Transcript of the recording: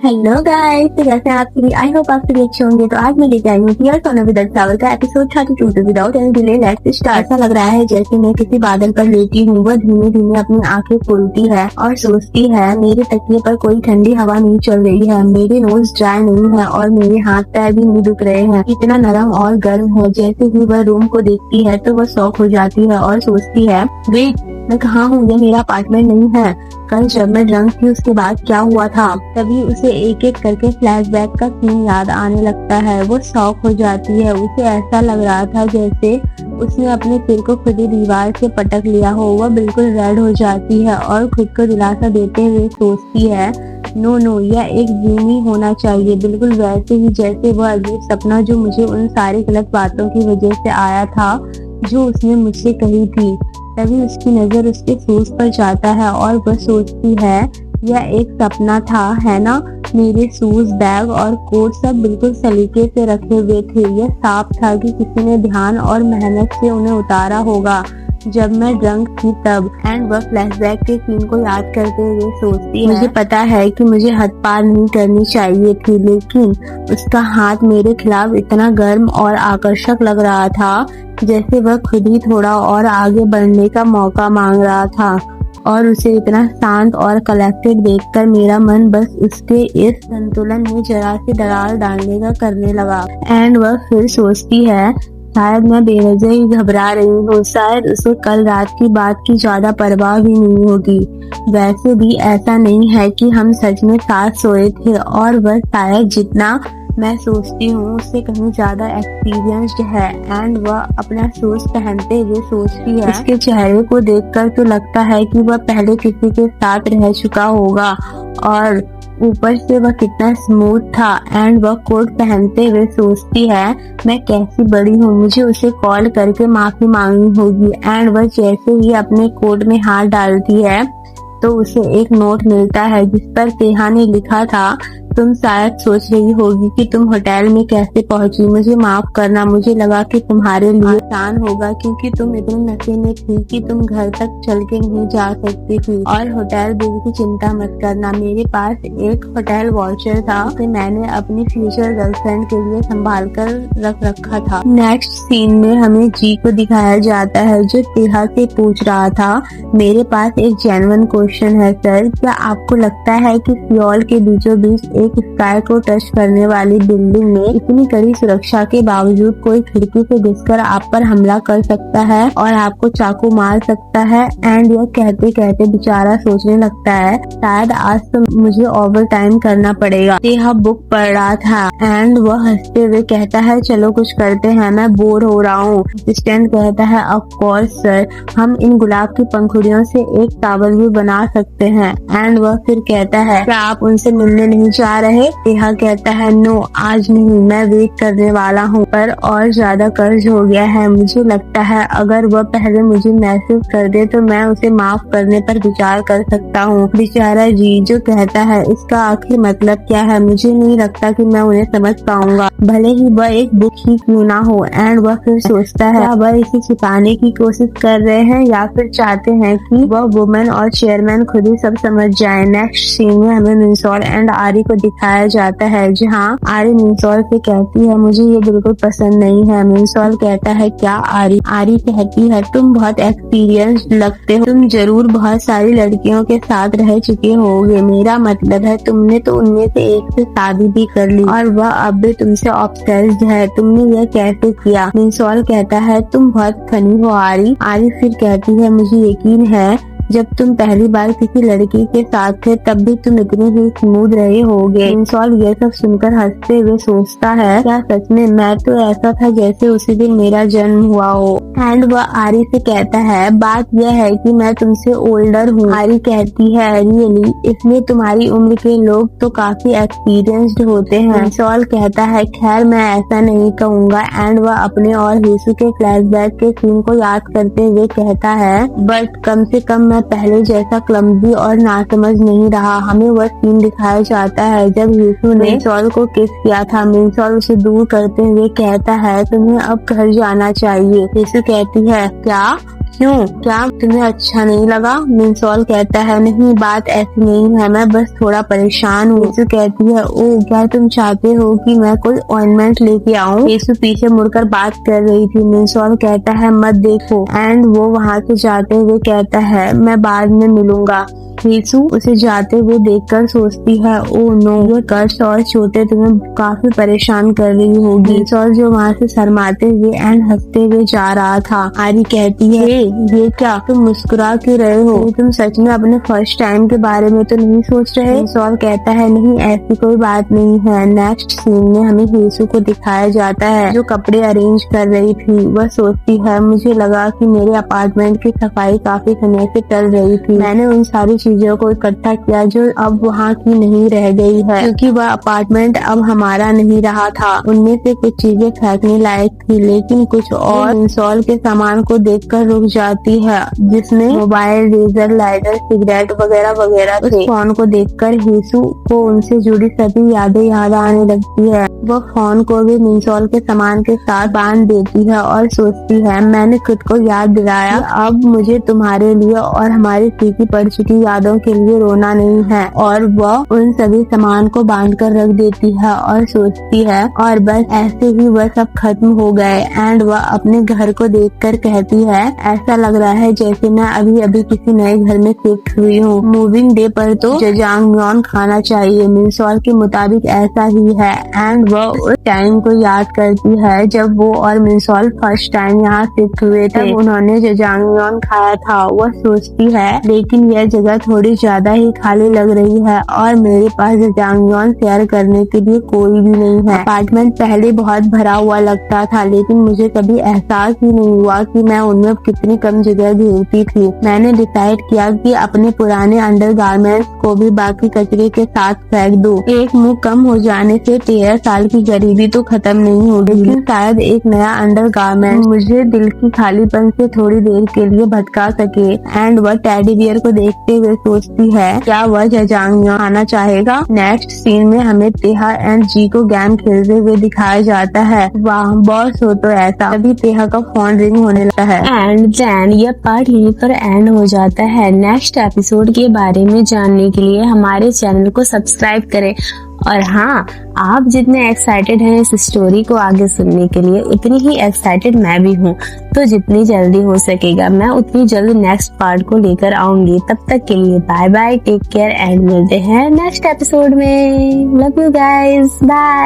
Hello guys, तो कैसे हैं आप सभी। आई होप आप सभी अच्छे होंगे। तो आज मैं लेके आई हूँ tears on a with travel का एपिसोड 32 तो without any delay let's start. ऐसा लग रहा है जैसे मैं किसी बादल पर लेटी हूँ। वह धीमे धीमे अपनी आंखें खोलती है और सोचती है मेरे तकिए पर कोई ठंडी हवा नहीं चल रही है, मेरे नोज ड्राई नहीं है और मेरे हाथ पैर भी नहीं दुख रहे हैं। इतना नरम और गर्म है। जैसे ही वह रूम को देखती है तो वह शॉक हो जाती है और सोचती है वेट, मैं कहाँ हूँ? ये मेरा अपार्टमेंट नहीं है। कल जब मैं ड्रंक थी उसके बाद क्या हुआ था? तभी उसे एक एक करके फ्लैशबैक का सीन याद आने लगता है। वो शॉक हो जाती है। उसे ऐसा लग रहा था जैसे उसने अपने सिर को खुद ही दीवार से पटक लिया हो। वह बिल्कुल रेड हो जाती है और खुद को दिलासा देते हुए सोचती है नो नो, यह एक ड्रीम ही होना चाहिए, बिल्कुल वैसे ही जैसे वह अजीब सपना जो मुझे उन सारी गलत बातों की वजह से आया था जो उसने मुझसे कही थी। तभी उसकी नजर उसके शूज पर जाता है और वह सोचती है यह एक सपना था, है ना? मेरे शूज, बैग और कोट सब बिल्कुल सलीके से रखे हुए थे। यह साफ था कि किसी ने ध्यान और मेहनत से उन्हें उतारा होगा जब मैं ड्रंक थी तब। एंड वह फ्लैशबैक के सीन को याद करते हुए सोचती है मुझे पता है कि मुझे हद पार नहीं करनी चाहिए थी, लेकिन उसका हाथ मेरे खिलाफ इतना गर्म और आकर्षक लग रहा था जैसे वह खुद ही थोड़ा और आगे बढ़ने का मौका मांग रहा था। और उसे इतना शांत और कलेक्टेड देखकर मेरा मन बस उसके इस संतुलन में जरा सी दरार डालने का करने लगा। एंड वह फिर सोचती है शायद मैं बेवजह ही घबरा रही हूँ, शायद उसे कल रात की बात की ज्यादा परवाह भी नहीं होगी। वैसे भी ऐसा नहीं है कि हम सच में साथ सोए थे और वह शायद जितना मैं सोचती हूँ उससे कहीं ज्यादा एक्सपीरियंस्ड है। एंड वह अपना शूज पहनते हुए सोचती है उसके चेहरे को देखकर तो लगता है कि वह पहले किसी के साथ रह चुका होगा और ऊपर से वह कितना स्मूथ था। एंड वह कोट पहनते हुए सोचती है मैं कैसी बड़ी हूँ, मुझे उसे कॉल करके माफी मांगनी होगी। एंड वह जैसे ही अपने कोट में हाथ डालती है तो उसे एक नोट मिलता है जिस पर तेहा ने लिखा था तुम शायद सोच रही होगी कि तुम होटल में कैसे पहुंची, मुझे माफ करना, मुझे लगा कि तुम्हारे लिए आसान होगा क्योंकि तुम इतने नशे में थी कि तुम घर तक चल के नहीं जा सकती थी। और होटल बिल की चिंता मत करना, मेरे पास एक होटल वाउचर था जिसे मैंने अपनी फ्यूचर गर्लफ्रेंड के लिए संभाल कर रख रखा था। नेक्स्ट सीन में हमें जी को दिखाया जाता है जो तेहा से पूछ रहा था मेरे पास एक जेन्युइन क्वेश्चन है सर, क्या आपको लगता है कि सियोल के बीचों बीच एक स्काई को टच करने वाली बिल्डिंग में इतनी कड़ी सुरक्षा के बावजूद कोई खिड़की से घुसकर आप पर हमला कर सकता है और आपको चाकू मार सकता है? एंड यह कहते कहते बेचारा सोचने लगता है शायद आज तो मुझे ओवर टाइम करना पड़ेगा। तेहा बुक पढ़ रहा था एंड वह हंसते हुए कहता है चलो कुछ करते हैं, मैं बोर हो रहा हूँ। असिस्टेंट कहता है ऑफ कोर्स सर, हम इन गुलाब की पंखुड़ियों से एक टावल भी बना सकते हैं। एंड वह फिर कहता है क्या आप उनसे मिलने नहीं जा रहे? तेहा कहता है नो आज नहीं, मैं वेट करने वाला हूँ, पर और ज्यादा कर्ज हो गया है। मुझे लगता है अगर वह पहले मुझे मैसेज कर दे तो मैं उसे माफ करने पर विचार कर सकता हूँ। बेचारा जी जो कहता है इसका आखिर मतलब क्या है? मुझे नहीं लगता कि मैं उन्हें समझ पाऊंगा, भले ही वह एक बुक ही क्यों ना हो। एंड वह फिर सोचता है क्या वह इसे छिपाने की कोशिश कर रहे हैं या फिर चाहते हैं कि वह वुमेन और चेयरमैन खुद ही सब समझ जाए। नेक्स्ट सीन में हमें मिंसोल एंड आरी को दिखाया जाता है जहाँ आरी मिंसोल से कहती है मुझे ये बिल्कुल पसंद नहीं है। मिंसोल कहता है क्या आरी? आरी कहती है तुम बहुत एक्सपीरियंस्ड लगते हो, तुम जरूर बहुत सारी लड़कियों के साथ रह चुके होगे, मेरा मतलब है तुमने तो उनमें से एक से शादी भी कर ली और वह अब भी तुमसे ऑब्सेस्ड है, तुमने यह कैसे किया? मिंसोल कहता है तुम बहुत फनी हो आरी। आरी फिर कहती है मुझे यकीन है जब तुम पहली बार किसी लड़की के साथ थे तब भी तुम इतने ही स्मूथ रहे होगे। मिंसोल ये सब सुनकर हंसते हुए सोचता है क्या सच में? मैं तो ऐसा था जैसे उसी दिन मेरा जन्म हुआ हो। एंड वह आरी से कहता है बात यह है कि मैं तुमसे ओल्डर हूँ। आरी कहती है रियली, इसलिए तुम्हारी उम्र के लोग तो काफी एक्सपीरियंस्ड होते हैं। मिंसोल कहता है खैर मैं ऐसा नहीं कहूँगा। एंड वह अपने और हीसू के फ्लैशबैक के सीन को याद करते हुए कहता है बट कम से कम मैं पहले जैसा क्लमजी और नासमझ नहीं रहा। हमें वह सीन दिखाया जाता है जब हीसू ने मिंसोल को किस किया था। मिंसोल उसे दूर करते हुए कहता है तुम्हें अब घर जाना चाहिए। हीसू कहती है क्या? क्यों, क्या तुम्हें अच्छा नहीं लगा? मिनसॉल कहता है नहीं, बात ऐसी नहीं है, मैं बस थोड़ा परेशान हूँ। येसु कहती है ओ क्या तुम चाहते हो कि मैं कोई ऑइंटमेंट लेके आऊँ? येसु पीछे मुड़कर बात कर रही थी। मिनसॉल कहता है मत देखो, एंड वो वहाँ से जाते हुए कहता है मैं बाद में मिलूंगा। येसु उसे जाते हुए देखकर सोचती है ओ नो, ये कट्स और चोटें तुम्हें काफी परेशान कर रही होगी। मिनसॉल जो वहाँ से शर्माते हुए एंड हंसते हुए जा रहा था। आरी कहती है ये क्या, तुम मुस्कुरा क्यों रहे हो? तुम सच में अपने फर्स्ट टाइम के बारे में तो नहीं सोच रहे? मिनसॉल कहता है नहीं, ऐसी कोई बात नहीं है। नेक्स्ट सीन में हमें येसु को दिखाया जाता है जो कपड़े अरेंज कर रही थी। वह सोचती है मुझे लगा कि मेरे अपार्टमेंट की सफाई काफी समय से चल रही थी, मैंने उन सारी चीजों को इकट्ठा किया जो अब वहाँ की नहीं रह गई है, क्योंकि वह अपार्टमेंट अब हमारा नहीं रहा था। उनमें से कुछ चीजें फेंकने लायक थी, लेकिन कुछ और मिनसॉल के सामान को देखकर रुक जाती है, जिसमें मोबाइल, रेजर, लाइटर, सिगरेट वगैरह वगैरह थे। उस फोन को देखकर येसु को उनसे जुड़ी सभी यादें याद आने लगती है। वह फोन को भी मिनसॉल के सामान के साथ बांध देती है और सोचती है मैंने खुद को याद दिलाया, अब मुझे तुम्हारे लिए और हमारी फीकी पड़ चुकी यादों के लिए रोना नहीं है। और वह उन सभी सामान को बांध कर रख देती है और सोचती है और बस ऐसे ही वह सब खत्म हो गए। एंड वह अपने घर को देखकर कहती है ऐसा लग रहा है जैसे मैं अभी अभी किसी नए घर में शिफ्ट हुई हूँ। मूविंग डे पर तो जजांगम्योन खाना चाहिए। मिनसॉल के मुताबिक ऐसा ही है। एंड वह उस टाइम को याद करती है जब वो और मिनसॉल फर्स्ट टाइम यहाँ शिफ्ट हुए थे, तब उन्होंने जजांगम्योन खाया था। वह सोचती है लेकिन यह जगह थोड़ी ज्यादा ही खाली लग रही है और मेरे पास जजांगम्योन शेयर करने के लिए कोई भी नहीं है। अपार्टमेंट पहले बहुत भरा हुआ लगता था, लेकिन मुझे कभी एहसास ही नहीं हुआ कि मैं उनमें कितनी कम जगह घेरती थी। मैंने डिसाइड किया कि अपने पुराने अंडरगारमेंट्स को भी बाकी कचरे के साथ फेंक दूं। एक मुंह कम हो जाने से 13 साल की गरीबी तो खत्म नहीं होगी, लेकिन शायद एक नया अंडरगारमेंट मुझे दिल की खालीपन से थोड़ी देर के लिए भटका सके। एंड वह टेडी बियर को देखते हुए सोचती है क्या वह जजांगम्योन खाना चाहेगा। नेक्स्ट सीन में हमें तेहा एंड जी को गेम खेलते हुए दिखाया जाता है। वाह बॉस हो तो ऐसा। तभी तेहा का फोन रिंग होने लगता है एंड देन यह पार्ट यहीं पर एंड हो जाता है। नेक्स्ट एपिसोड के बारे में जानने के लिए हमारे चैनल को सब्सक्राइब करें। और हाँ, आप जितने एक्साइटेड हैं इस स्टोरी को आगे सुनने के लिए, उतनी ही एक्साइटेड मैं भी हूँ। तो जितनी जल्दी हो सकेगा मैं उतनी जल्दी नेक्स्ट पार्ट को लेकर आऊंगी। तब तक के लिए bye bye, take care and मिलते हैं नेक्स्ट एपिसोड में। Love you guys, bye.